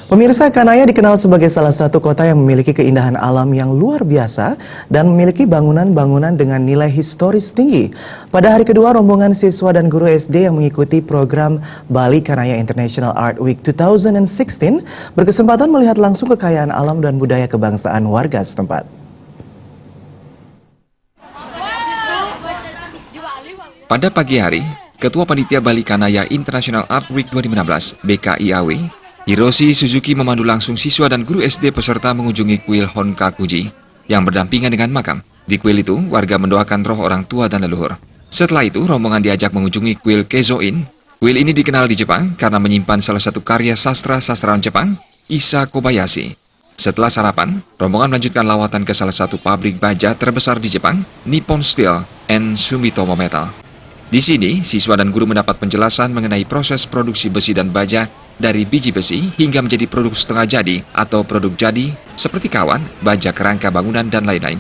Pemirsa, Kanaya dikenal sebagai salah satu kota yang memiliki keindahan alam yang luar biasa dan memiliki bangunan-bangunan dengan nilai historis tinggi. Pada hari kedua, rombongan siswa dan guru SD yang mengikuti program Bali Kanaya International Art Week 2016 berkesempatan melihat langsung kekayaan alam dan budaya kebangsaan warga setempat. Pada pagi hari, Ketua Panitia Bali Kanaya International Art Week 2016 (BKIAW), Hiroshi Suzuki memandu langsung siswa dan guru SD peserta mengunjungi kuil Honkakuji yang berdampingan dengan makam. Di kuil itu, warga mendoakan roh orang tua dan leluhur. Setelah itu, rombongan diajak mengunjungi kuil Kezo-in. Kuil ini dikenal di Jepang karena menyimpan salah satu karya sastrawan Jepang, Issa Kobayashi. Setelah sarapan, rombongan melanjutkan lawatan ke salah satu pabrik baja terbesar di Jepang, Nippon Steel and Sumitomo Metal. Di sini, siswa dan guru mendapat penjelasan mengenai proses produksi besi dan baja dari biji besi hingga menjadi produk setengah jadi atau produk jadi seperti kawan, baja kerangka bangunan, dan lain-lain.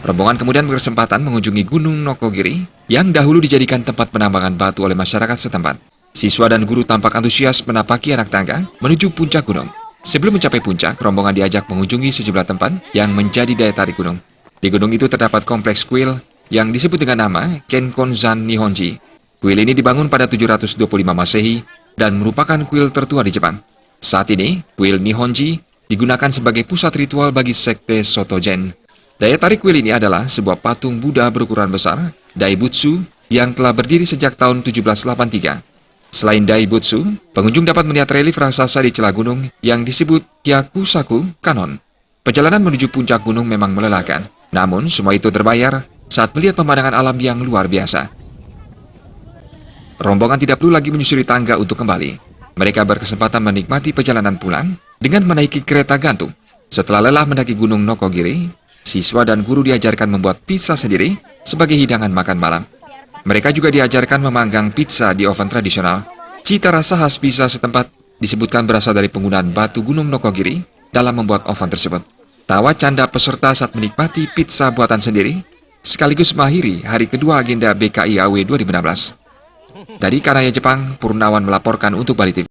Rombongan kemudian berkesempatan mengunjungi Gunung Nokogiri yang dahulu dijadikan tempat penambangan batu oleh masyarakat setempat. Siswa dan guru tampak antusias menapaki anak tangga menuju puncak gunung. Sebelum mencapai puncak, rombongan diajak mengunjungi sejumlah tempat yang menjadi daya tarik gunung. Di gunung itu terdapat kompleks kuil yang disebut dengan nama Kenkonzan Nihonji. Kuil ini dibangun pada 725 Masehi dan merupakan kuil tertua di Jepang. Saat ini, kuil Nihonji digunakan sebagai pusat ritual bagi sekte Sotogen. Daya tarik kuil ini adalah sebuah patung Buddha berukuran besar, Daibutsu, yang telah berdiri sejak tahun 1783. Selain Daibutsu, pengunjung dapat melihat relief raksasa di celah gunung yang disebut Hyakusaku Kanon. Perjalanan menuju puncak gunung memang melelahkan, namun semua itu terbayar saat melihat pemandangan alam yang luar biasa. Rombongan tidak perlu lagi menyusuri tangga untuk kembali. Mereka berkesempatan menikmati perjalanan pulang dengan menaiki kereta gantung. Setelah lelah mendaki Gunung Nokogiri, siswa dan guru diajarkan membuat pizza sendiri sebagai hidangan makan malam. Mereka juga diajarkan memanggang pizza di oven tradisional. Cita rasa khas pizza setempat disebutkan berasal dari penggunaan batu Gunung Nokogiri dalam membuat oven tersebut. Tawa canda peserta saat menikmati pizza buatan sendiri sekaligus mengakhiri hari kedua agenda BKIAW 2016. Dari Kanaya, Jepang, Purnawan melaporkan untuk Bali TV.